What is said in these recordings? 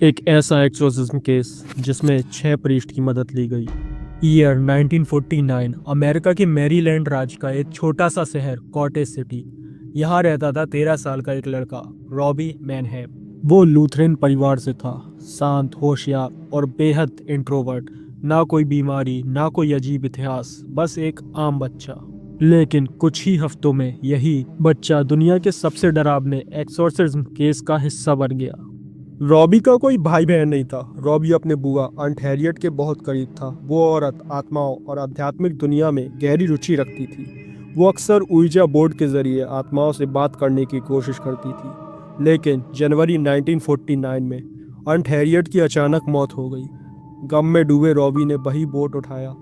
एक ऐसा exorcism case जिसमें 6 प्रीस्ट की मदद ली गई। ईयर 1949, अमेरिका के मैरीलैंड राज्य का एक छोटा सा शहर कॉटेज सिटी। यहाँ रहता था 13 साल का एक लड़का, रॉबी मैनहेम। वो लूथरन परिवार से था, शांत, होशियार और बेहद इंट्रोवर्ट। ना कोई बीमारी, ना कोई अजीब इतिहास, बस एक आम बच्चा। लेकिन कुछ ही हफ्तों में यही बच्चा दुनिया के सबसे डरावने एक्सोर्सिज्म केस का हिस्सा बन गया। रॉबी का कोई भाई बहन नहीं था। रॉबी अपने बुआ आंट हैरियट के बहुत करीब था। वो औरत आत्माओं और आध्यात्मिक दुनिया में गहरी रुचि रखती थी। वो अक्सर ऊर्जा बोर्ड के जरिए आत्माओं से बात करने की कोशिश करती थी। लेकिन जनवरी 1949 में आंट हैरियट की अचानक मौत हो गई। गम में डूबे रॉबी ने वही बोट उठाया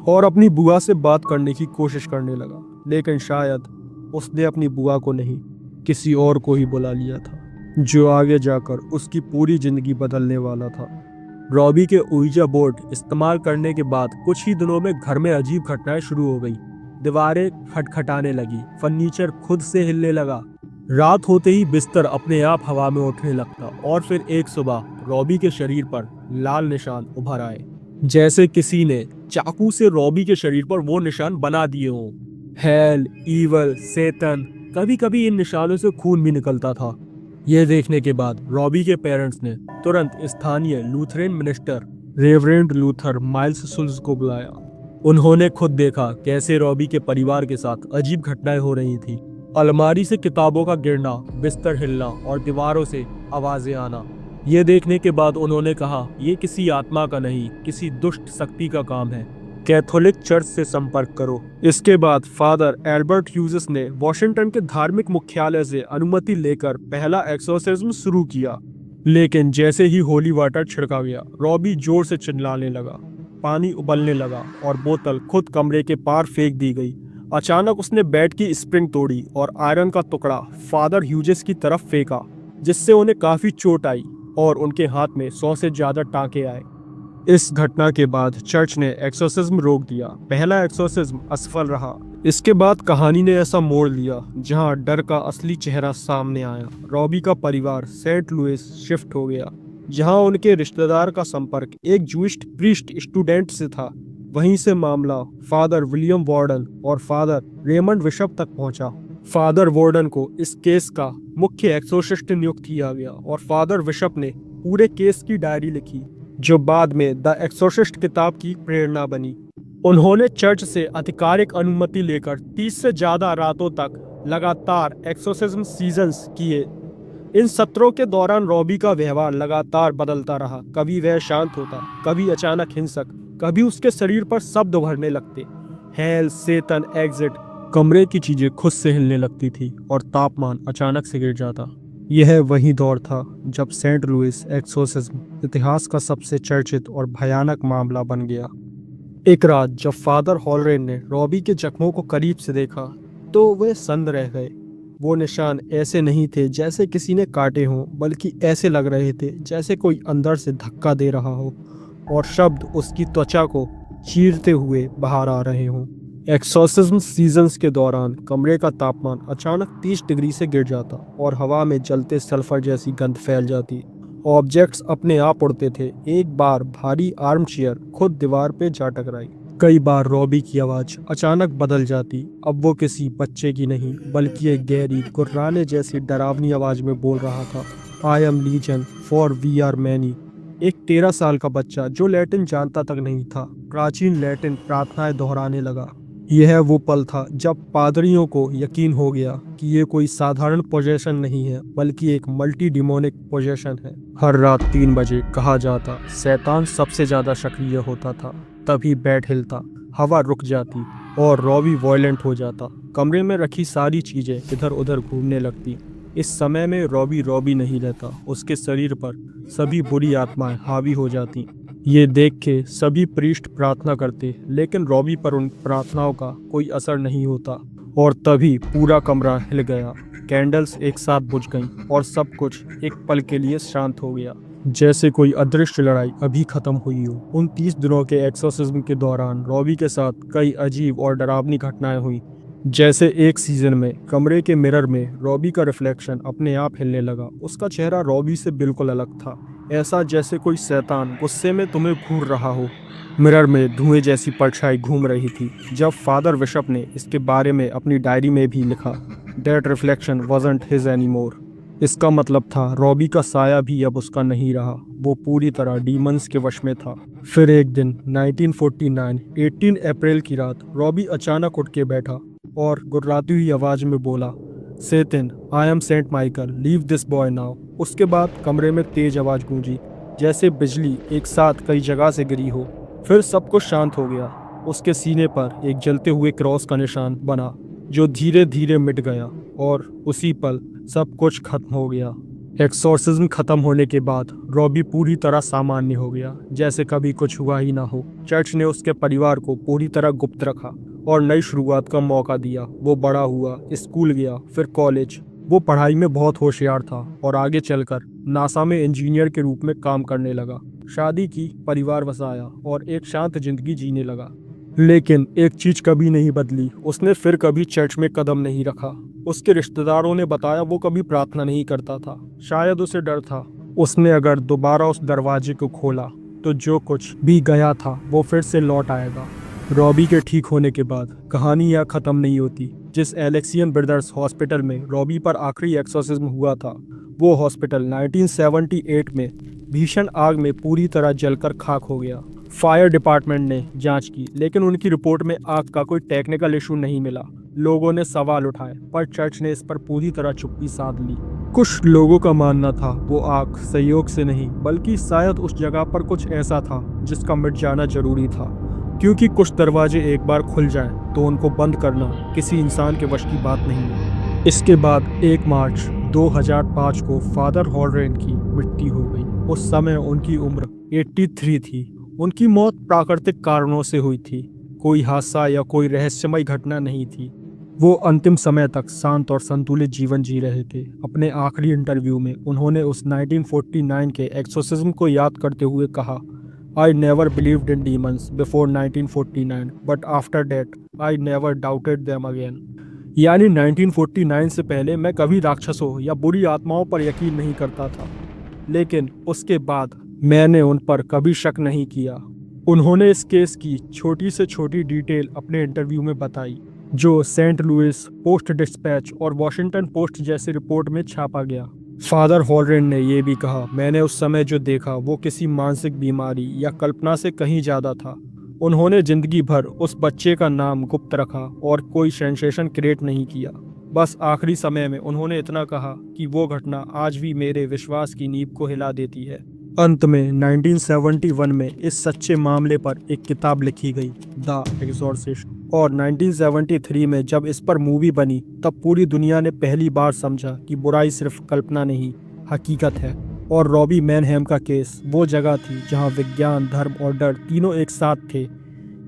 और अपनी बुआ से बात करने की कोशिश करने लगा। लेकिन शायद उसने अपनी बुआ को नहीं, किसी और को ही बुला लिया था, जो आगे जाकर उसकी पूरी जिंदगी बदलने वाला था। रॉबी के ऊर्जा बोर्ड इस्तेमाल करने के बाद कुछ ही दिनों में घर में अजीब घटनाएं शुरू हो गई। दीवारें खटखटाने लगी, फर्नीचर खुद से हिलने लगा, रात होते ही बिस्तर अपने आप हवा में उठने लगता और फिर एक सुबह रॉबी के शरीर पर लाल निशान उभर आए, जैसे किसी ने चाकू से रॉबी के शरीर पर वो निशान बना दिए हों। हेल, ईवल, सेतन, कभी कभी इन निशानों से खून भी निकलता था। यह देखने के बाद रॉबी के पेरेंट्स ने तुरंत स्थानीय Lutheran minister reverend Luther miles Schulze को बुलाया। उन्होंने खुद देखा कैसे रॉबी के परिवार के साथ अजीब घटनाएं हो रही थी। अलमारी से किताबों का गिरना, बिस्तर हिलना और दीवारों से आवाजें आना। ये देखने के बाद उन्होंने कहा, ये किसी आत्मा का नहीं, किसी दुष्ट शक्ति का काम है। कैथोलिक चर्च से संपर्क करो। इसके बाद फादर एल्बर्ट ह्यूजेस ने वॉशिंगटन के धार्मिक मुख्यालय से अनुमति लेकर पहला एक्सोर्सिज्म शुरू किया। लेकिन जैसे ही होली वाटर छिड़का गया, रॉबी जोर से चिल्लाने लगा, पानी उबलने लगा और बोतल खुद कमरे के पार फेंक दी गई। अचानक उसने बेड की स्प्रिंग तोड़ी और आयरन का टुकड़ा फादर ह्यूजेस की तरफ फेंका, जिससे उन्हें काफी चोट आई और उनके हाथ में 100 से ज्यादा टांके आए। इस घटना के बाद चर्च ने एक्सोर्सिज्म रोक दिया। पहला एक्सोर्सिज्म असफल रहा। इसके बाद कहानी ने ऐसा मोड़ लिया जहां डर का असली चेहरा सामने आया। रॉबी का परिवार सेंट लुइस शिफ्ट हो गया, जहां उनके रिश्तेदार का संपर्क एक जूइश प्रीस्ट स्टूडेंट से था। वहीं से मामला फादर विलियम वार्डन और फादर रेमंड बिशप तक पहुंचा। फादर वार्डन को इस केस का मुख्य एक्सोर्सिस्ट नियुक्त किया गया और फादर बिशप ने पूरे केस की डायरी लिखी, जो बाद में द एक्सोर्सिस्ट किताब की प्रेरणा बनी। उन्होंने चर्च से आधिकारिक अनुमति लेकर 30 से ज्यादा रातों तक लगातार एक्सोर्सिज्म सीजन्स किए। इन सत्रों के दौरान रॉबी का व्यवहार लगातार बदलता रहा। कभी वह शांत होता, कभी अचानक हिंसक, कभी उसके शरीर पर शब्द उभरने लगते। Hell, Satan, exit. कमरे की चीजें खुद से हिलने लगती थी और तापमान अचानक से गिर जाता। यह वही दौर था जब सेंट लुइस एक्सोर्सिज्म इतिहास का सबसे चर्चित और भयानक मामला बन गया। एक रात जब फादर हॉलरेन ने रॉबी के जख्मों को करीब से देखा, तो वे सन्न रह गए। वो निशान ऐसे नहीं थे जैसे किसी ने काटे हों, बल्कि ऐसे लग रहे थे जैसे कोई अंदर से धक्का दे रहा हो और शब्द उसकी त्वचा को चीरते हुए बाहर आ रहे हों। एक्सोर्सिज्म सीजन्स के दौरान कमरे का तापमान अचानक 30 डिग्री से गिर जाता और हवा में जलते सल्फर जैसी गंध फैल जाती। ऑब्जेक्ट्स अपने आप उड़ते थे। एक बार भारी आर्म चेयर खुद दीवार पे जा टकराई। कई बार रॉबी की आवाज अचानक बदल जाती। अब वो किसी बच्चे की नहीं, बल्कि एक गहरी, गुर्राने जैसी डरावनी आवाज में बोल रहा था, I am legion for we are many. एक 13 साल का बच्चा जो लैटिन जानता तक नहीं था, प्राचीन लैटिन प्रार्थनाएं दोहराने लगा। यह वो पल था जब पादरियों को यकीन हो गया कि ये कोई साधारण पोजेशन नहीं है, बल्कि एक मल्टी डिमोनिक पोजेशन है। हर रात 3 बजे कहा जाता, शैतान सबसे ज्यादा सक्रिय होता था। तभी बेड हिलता, हवा रुक जाती और रॉबी वॉयलेंट हो जाता। कमरे में रखी सारी चीजें इधर उधर घूमने लगती। इस समय में रॉबी नहीं रहता। उसके शरीर पर सभी बुरी आत्माएं हावी हो जाती। ये देख के सभी प्रीस्ट प्रार्थना करते, लेकिन रॉबी पर उन प्रार्थनाओं का कोई असर नहीं होता। और तभी पूरा कमरा हिल गया। कैंडल्स एक साथ बुझ गईं और सब कुछ एक पल के लिए शांत हो गया, जैसे कोई अदृश्य लड़ाई अभी खत्म हुई हो। उन 30 दिनों के एक्सोर्सिज्म के दौरान रॉबी के साथ कई अजीब और डरावनी घटनाएं हुई। जैसे एक सीजन में कमरे के मिरर में रॉबी का रिफ्लेक्शन अपने आप हिलने लगा। उसका चेहरा रॉबी से बिल्कुल अलग था। ऐसा जैसे कोई शैतान गुस्से में तुम्हें घूर रहा हो। मिरर में धुएं जैसी परछाई घूम रही थी। जब फादर बिशप ने इसके बारे में अपनी डायरी में भी लिखा, that reflection wasn't his anymore. इसका मतलब था रॉबी का साया भी अब उसका नहीं रहा, वो पूरी तरह डीमंस के वश में था। फिर एक दिन 1949 18 अप्रैल की रात रॉबी अचानक उठ के बैठा और गुर्राती हुई आवाज में बोला, Satan, I am Saint Michael, leave this boy now. उसके बाद कमरे में तेज आवाज गूंजी, जैसे बिजली एक साथ कई जगह से गिरी हो। फिर सब कुछ शांत हो गया। उसके सीने पर एक जलते हुए क्रॉस का निशान बना, जो धीरे धीरे मिट गया, और उसी पल सब कुछ खत्म हो गया। एक्सोर्सिज्म खत्म होने के बाद रॉबी पूरी तरह सामान्य हो गया, जैसे कभी कुछ हुआ ही ना हो। चर्च ने उसके परिवार को पूरी तरह गुप्त रखा और नई शुरुआत का मौका दिया। वो बड़ा हुआ, स्कूल गया, फिर कॉलेज। वो पढ़ाई में बहुत होशियार था और आगे चलकर नासा में इंजीनियर के रूप में काम करने लगा। शादी की, परिवार बसाया और एक शांत जिंदगी जीने लगा। लेकिन एक चीज कभी नहीं बदली, उसने फिर कभी चर्च में कदम नहीं रखा। उसके रिश्तेदारों ने बताया वो कभी प्रार्थना नहीं करता था। शायद उसे डर था, उसने अगर दोबारा उस दरवाजे को खोला तो जो कुछ भी गया था वो फिर से लौट आएगा। रॉबी के ठीक होने के बाद कहानी यहाँ खत्म नहीं होती। जिस एलेक्सियन ब्रदर्स हॉस्पिटल में रॉबी पर आखिरी एक्सोर्सिज्म हुआ था, वो हॉस्पिटल 1978 में भीषण आग में पूरी तरह जलकर खाक हो गया। फायर डिपार्टमेंट ने जांच की, लेकिन उनकी रिपोर्ट में आग का कोई टेक्निकल इशू नहीं मिला। लोगों ने सवाल उठाए, पर चर्च ने इस पर पूरी तरह चुप्पी साध ली। कुछ लोगों का मानना था वो आग संयोग से नहीं, बल्कि शायद उस जगह पर कुछ ऐसा था जिसका मिट जाना जरूरी था, क्योंकि कुछ दरवाजे एक बार खुल जाएं तो उनको बंद करना किसी इंसान के वश की बात नहीं है। इसके बाद 1 मार्च 2005 को फादर हॉलरेन की मृत्यु हो गई। उस समय उनकी उम्र 83 थी। उनकी मौत प्राकृतिक कारणों से हुई थी, कोई हादसा या कोई रहस्यमय घटना नहीं थी। वो अंतिम समय तक शांत और संतुलित जीवन जी रहे थे। अपने आखिरी इंटरव्यू में उन्होंने उस 1949 के एक्सोर्सिज्म को याद करते हुए कहा, I never believed in demons before 1949, but after that, I never doubted them again. यानी 1949 से पहले मैं कभी राक्षसों या बुरी आत्माओं पर यकीन नहीं करता था, लेकिन उसके बाद मैंने उन पर कभी शक नहीं किया। उन्होंने इस केस की छोटी से छोटी डिटेल अपने इंटरव्यू में बताई, जो सेंट लुइस पोस्ट डिस्पैच और वॉशिंगटन पोस्ट जैसी रिपोर्ट में छापा गया। फादर हॉलरेन ने यह भी कहा, मैंने उस समय जो देखा वो किसी मानसिक बीमारी या कल्पना से कहीं ज़्यादा था। उन्होंने जिंदगी भर उस बच्चे का नाम गुप्त रखा और कोई सेंसेशन क्रिएट नहीं किया। बस आखिरी समय में उन्होंने इतना कहा कि वो घटना आज भी मेरे विश्वास की नींव को हिला देती है। अंत में 1971 में इस सच्चे मामले पर एक किताब लिखी गई, द एक्सॉर्सिस्ट, और 1973 में जब इस पर मूवी बनी तब पूरी दुनिया ने पहली बार समझा कि बुराई सिर्फ कल्पना नहीं, हकीकत है। और रॉबी मैनहेम का केस वो जगह थी जहां विज्ञान, धर्म और डर तीनों एक साथ थे।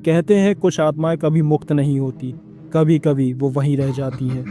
कहते हैं कुछ आत्माएं कभी मुक्त नहीं होती, कभी कभी वो वहीं रह जाती हैं।